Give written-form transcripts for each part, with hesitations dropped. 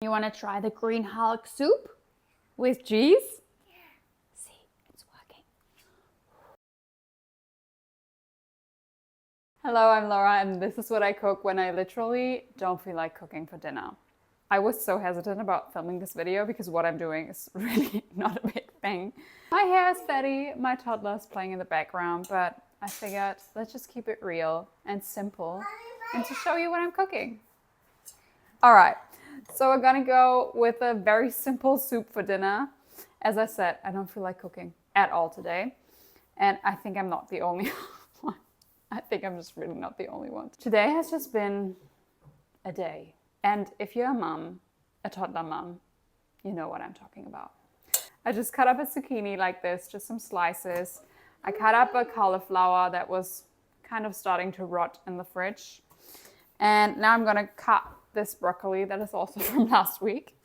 You want to try the green Hulk soup with cheese? See, it's working. Hello, I'm Laura, and this is what I cook when I literally don't feel like cooking for dinner. I was so hesitant about filming this video because what I'm doing is really not a big thing. My hair is fatty, my toddler is playing in the background, but I figured let's just keep it real and simple and to show you what I'm cooking. All right, so we're gonna go with a very simple soup for dinner. As I said, I don't feel like cooking at all today, and I think I'm not the only one. I think I'm just really not the only one. Today has just been a day. And if you're a mom, a toddler mom, you know what I'm talking about. I just cut up a zucchini like this, just some slices. I cut up a cauliflower that was kind of starting to rot in the fridge. And now I'm gonna cut this broccoli that is also from last week.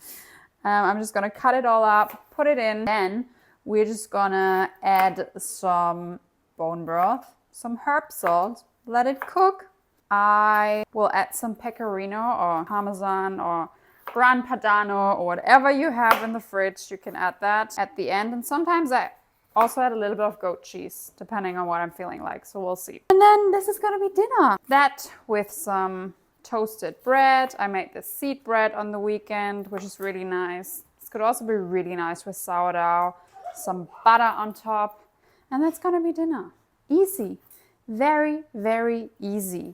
I'm just gonna cut it all up, put it in. Then we're just gonna add some bone broth, some herb salt, let it cook. I will add some pecorino or Parmesan or Grana Padano or whatever you have in the fridge. You can add that at the end. And sometimes I also add a little bit of goat cheese, depending on what I'm feeling like. So we'll see. And then this is gonna be dinner. That with some toasted bread. I made this seed bread on the weekend, which is really nice. This could also be really nice with sourdough, some butter on top. And that's gonna be dinner. Easy. Very, very easy.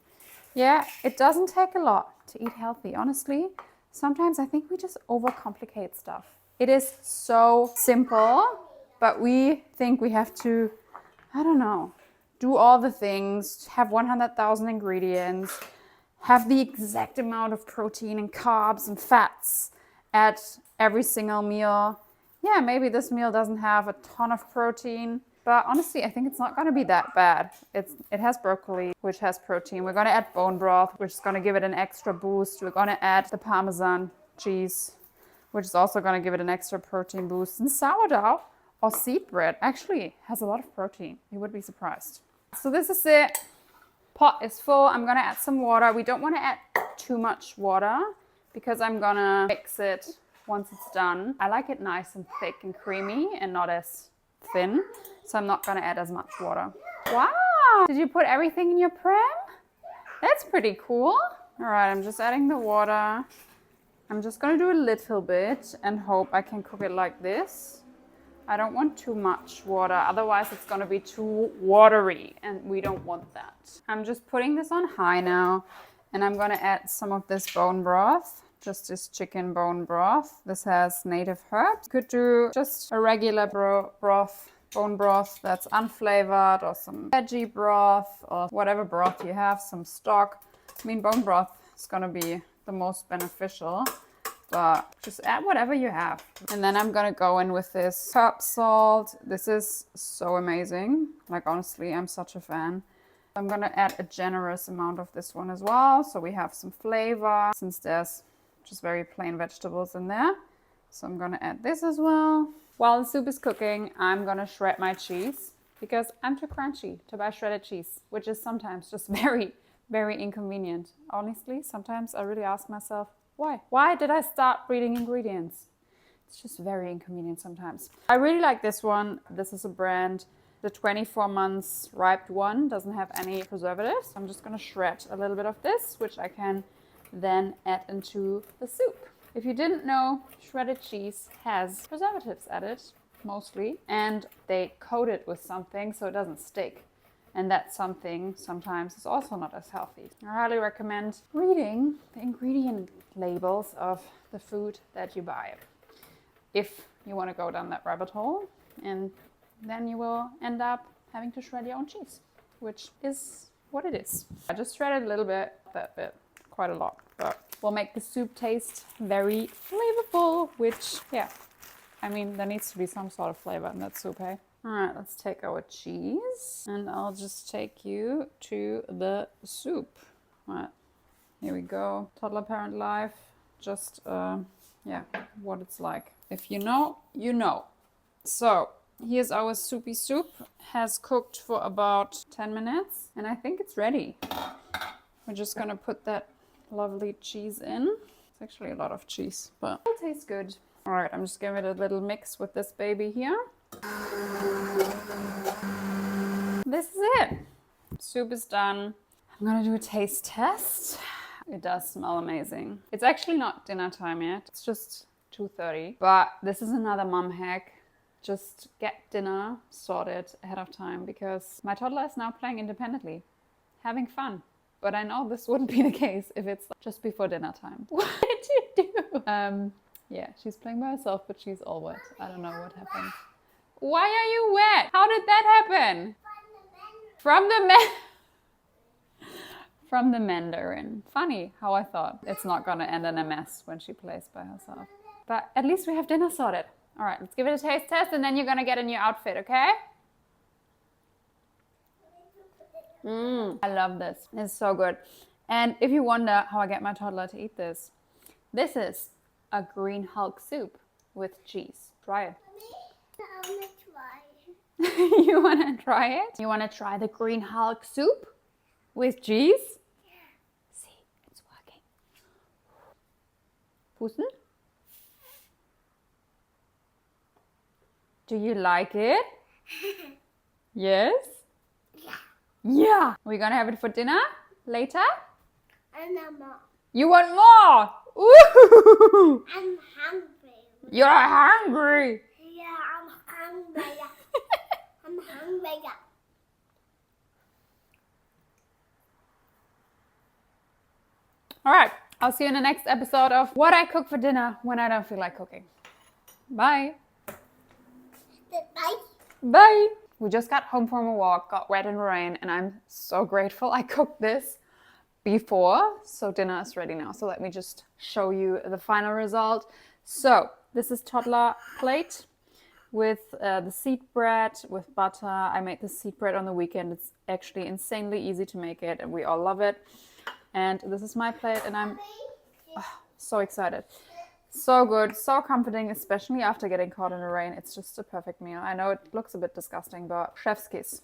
Yeah, it doesn't take a lot to eat healthy, honestly. Sometimes I think we just overcomplicate stuff. It is so simple, but we think we have to, I don't know, do all the things, have 100,000 ingredients, have the exact amount of protein and carbs and fats at every single meal. Yeah, maybe this meal doesn't have a ton of protein, but honestly, I think it's not gonna be that bad. It has broccoli, which has protein. We're gonna add bone broth, which is gonna give it an extra boost. We're gonna add the Parmesan cheese, which is also gonna give it an extra protein boost. And sourdough or seed bread actually has a lot of protein. You would be surprised. So this is it. Pot is full. I'm gonna add some water. We don't wanna add too much water because I'm gonna mix it once it's done. I like it nice and thick and creamy and not as thin. So I'm not gonna add as much water. Wow, did you put everything in your pram? That's pretty cool. All right, I'm just adding the water. I'm just gonna do a little bit and hope I can cook it like this. I don't want too much water, otherwise it's gonna be too watery and we don't want that. I'm just putting this on high now and I'm gonna add some of this bone broth. Just this chicken bone broth. This has native herbs. Could do just a regular broth, bone broth that's unflavored, or some veggie broth, or whatever broth you have, some stock. I mean, bone broth is gonna be the most beneficial, but just add whatever you have. And then I'm gonna go in with this herb salt. This is so amazing. Like, honestly, I'm such a fan. I'm gonna add a generous amount of this one as well, so we have some flavor, since there's just very plain vegetables in there. So I'm gonna add this as well. While the soup is cooking, I'm gonna shred my cheese because I'm too crunchy to buy shredded cheese, which is sometimes just very, very inconvenient. Honestly, sometimes I really ask myself, why? Why did I start reading ingredients? It's just very inconvenient sometimes. I really like this one. This is a brand, the 24 months ripe one, doesn't have any preservatives. I'm just gonna shred a little bit of this, which I can then add into the soup. If you didn't know, shredded cheese has preservatives added, mostly, and they coat it with something so it doesn't stick. And that something sometimes is also not as healthy. I highly recommend reading the ingredient labels of the food that you buy if you want to go down that rabbit hole, and then you will end up having to shred your own cheese, which is what it is. I just shredded a little bit, that bit. Quite a lot, but will make the soup taste very flavorful, which, yeah, I mean, there needs to be some sort of flavor in that soup, hey? All right, let's take our cheese and I'll just take you to the soup. All right, here we go. Toddler parent life, just, yeah, what it's like. If you know, you know. So here's our soupy soup. Has cooked for about 10 minutes and I think it's ready. We're just gonna put that lovely cheese in. It's actually a lot of cheese, but it tastes good. All right, I'm just giving it a little mix with this baby here. This is it. Soup is done. I'm gonna do a taste test. It does smell amazing. It's actually not dinner time yet. It's just 2:30. But this is another mom hack. Just get dinner sorted ahead of time because my toddler is now playing independently, having fun. But I know this wouldn't be the case if it's just before dinner time. What did you do? Yeah, she's playing by herself, but she's all wet. I don't know what happened. Why are you wet? How did that happen? From the Mandarin. Funny how I thought it's not gonna end in a mess when she plays by herself. But at least we have dinner sorted. All right, let's give it a taste test and then you're gonna get a new outfit, okay? I love this. It's so good. And if you wonder how I get my toddler to eat this, this is a green Hulk soup with cheese. Try it. I want to try. You wanna try it? You wanna try the green Hulk soup with cheese? Yeah. See, it's working. Pusten? Do you like it? Yes? Yeah. Yeah. We're gonna have it for dinner later? And I'm not. You want more? Ooh! I'm hungry. You're hungry. Yeah, I'm hungry. I'm hungry. All right. I'll see you in the next episode of what I cook for dinner when I don't feel like cooking. Bye. Bye. Bye. We just got home from a walk, got wet in the rain, and I'm so grateful I cooked this before. So dinner is ready now. So let me just show you the final result. So this is toddler plate with the seed bread with butter. I made the seed bread on the weekend. It's actually insanely easy to make it and we all love it. And this is my plate and I'm so excited. So good, so comforting, especially after getting caught in the rain. It's just a perfect meal. I know it looks a bit disgusting, but chef's kiss.